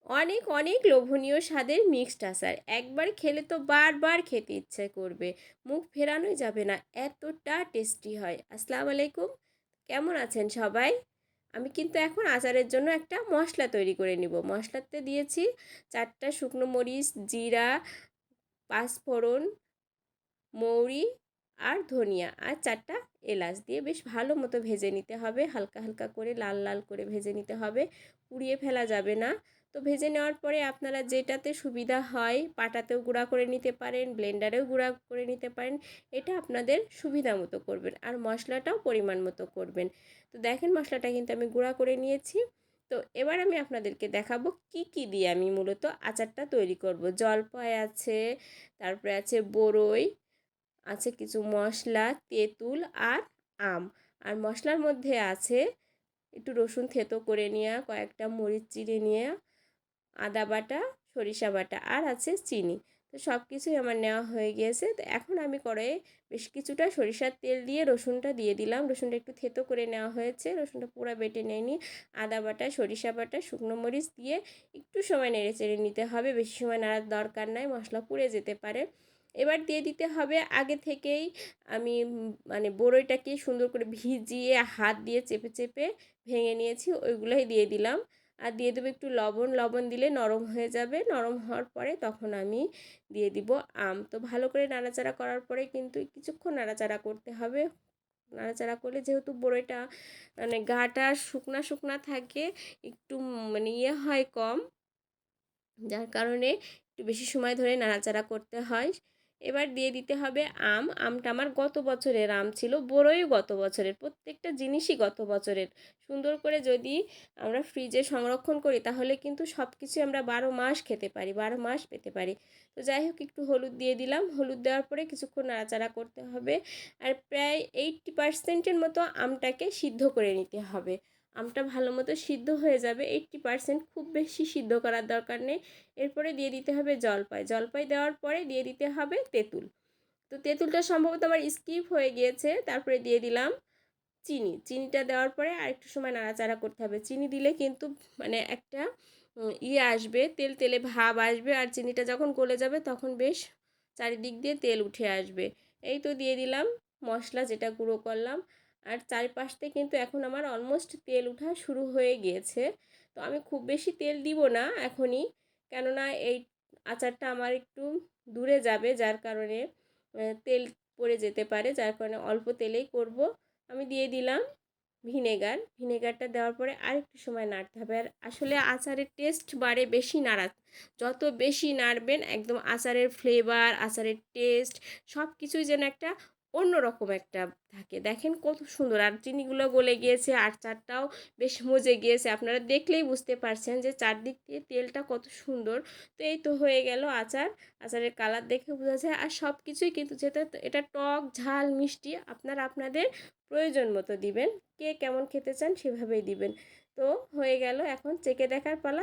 অনেক অনেক লোভনীয় স্বাদের মিক্সড আচার, একবার খেলে তো বারবার খেতে ইচ্ছে করবে, মুখ ফেরানোই যাবে না, এতটা টেস্টি হয়। আসসালামু আলাইকুম, কেমন আছেন সবাই? আমি কিন্তু এখন আচারের জন্য একটা মশলা তৈরি করে নিব। মশলাতে দিয়েছি 4টা শুকনো মরিচ, জিরা, পাঁচফোড়ন, মৌরি আর ধনিয়া আর 4টা এলাচ দিয়ে বেশ ভালো মতো ভেজে নিতে হবে। হালকা হালকা করে লাল লাল করে ভেজে নিতে হবে, পুড়িয়ে ফেলা যাবে না। তো ভেজে নেওয়ার পরে আপনারা যেটাতে সুবিধা হয়, পাটাতেও গুঁড়া করে নিতে পারেন, ব্লেন্ডারেও গুঁড়া করে নিতে পারেন, এটা আপনাদের সুবিধা মতো করবেন। আর মশলাটাও পরিমাণ মতো করবেন। তো দেখেন মশলাটা কিন্তু আমি গুঁড়া করে নিয়েছি। তো এবার আমি আপনাদেরকে দেখাবো কি কি দিয়ে আমি মূলত আচারটা তৈরি করব। জলপাই আছে, তারপরে আছে বড়ই, আছে কিছু মশলা, তেঁতুল আর আম। আর মশলার মধ্যে আছে একটু রসুন থেতো করে নেওয়া, কয়েকটা মরিচ চিড়ে নেওয়া, আদা বাটা, সরিষা বাটা আর আছে চিনি। তো সব কিছুই আমার নেওয়া হয়ে গিয়েছে। তো এখন আমি কড়াইয়ে বেশ কিছুটা সরিষার তেল দিয়ে রসুনটা দিয়ে দিলাম। রসুনটা একটু থেতো করে নেওয়া হয়েছে, রসুনটা পুরো বেটে নেয়নি। আদা বাটা, সরিষা বাটা, শুকনো মরিচ দিয়ে একটু সময় নেড়ে চেড়ে নিতে হবে, বেশি সময় নাড়ার দরকার নাই, মশলা পুড়ে যেতে পারে। এবার দিয়ে দিতে হবে আগে থেকেই আমি মানে বড়ইটাকে সুন্দর করে ভিজিয়ে হাত দিয়ে চেপে চেপে ভেঙে নিয়েছি, ওইগুলোই দিয়ে দিলাম। আর দিয়ে দেবো একটু লবণ, লবণ দিলে নরম হয়ে যাবে। নরম হওয়ার পরে তখন আমি দিয়ে দিব আম। তো ভালো করে নাড়াচাড়া করার পরে কিন্তু কিছুক্ষণ নাড়াচাড়া করতে হবে। নাড়াচাড়া করলে যেহেতু বড়ইটা মানে গাটা শুকনা শুকনা থাকে, একটু মানে হয় কম, যার কারণে একটু বেশি সময় ধরে নাড়াচাড়া করতে হয়। এবার দিয়ে দিতে হবে আম। আমটা আমার গত বছরের আম ছিল, বড়ই গত বছরের, প্রত্যেকটা জিনিসই গত বছরের। সুন্দর করে যদি আমরা ফ্রিজে সংরক্ষণ করি তাহলে কিন্তু সব কিছু আমরা 12 মাস খেতে পারি, 12 মাস পেতে পারি। তো যাই হোক, একটু হলুদ দিয়ে দিলাম। হলুদ দেওয়ার পরে কিছুক্ষণ নাড়াচাড়া করতে হবে। আর প্রায় 80%-এর মতো আমটাকে সিদ্ধ করে নিতে হবে। আমটা ভালো মতো সিদ্ধ হয়ে যাবে 80%, খুব বেশি সিদ্ধ করার দরকার নেই। এরপরে দিয়ে দিতে হবে জলপাই। জলপাই দেওয়ার পরে দিয়ে দিতে হবে তেঁতুল। তো তেঁতুলটা সম্ভবত আমার স্কিপ হয়ে গিয়েছে। তারপরে দিয়ে দিলাম চিনি। চিনিটা দেওয়ার পরে আরেকটু সময় নাড়াচাড়া করতে হবে। চিনি দিলে কিন্তু মানে একটা আসবে, তেল তেলে ভাব আসবে। আর চিনিটা যখন গলে যাবে তখন বেশ চারিদিক দিয়ে তেল উঠে আসবে। এই তো দিয়ে দিলাম মশলা যেটা গুঁড়ো করলাম। আর চারিপাশতে কিন্তু এখন আমার অলমোস্ট তেল ওঠা শুরু হয়ে গিয়েছে। তো আমি খুব বেশি তেল দিব না এখনই, কেননা এই আচারটা আমার একটু দূরে যাবে, যার কারণে তেল পড়ে যেতে পারে, যার কারণে অল্প তেলেই করব। আমি দিয়ে দিলাম ভিনেগার। ভিনেগারটা দেওয়ার পরে আরেকটু সময় নাড়তে হবে। আর আসলে আচারের টেস্ট বাড়ে বেশি নাড়া, যত বেশি নাড়বেন একদম আচারের ফ্লেভার, আচারের টেস্ট সব কিছুই যেন একটা অন্যরকম একটা থাকে। দেখেন কত সুন্দর, আর চিনিগুলো গলে গিয়েছে, আর চারটাও বেশ মজে গিয়েছে। আপনারা দেখলেই বুঝতে পারছেন যে চারদিক দিয়ে তেলটা কত সুন্দর। তো এই তো হয়ে গেল আচার। আচারের কালার দেখে বোঝা যায়। আর সব কিছুই কিন্তু যেটা এটা টক ঝাল মিষ্টি আপনারা আপনাদের প্রয়োজন মতো দিবেন, কে কেমন খেতে চান সেভাবেই দিবেন। তো হয়ে গেল, এখন চেখে দেখার পালা।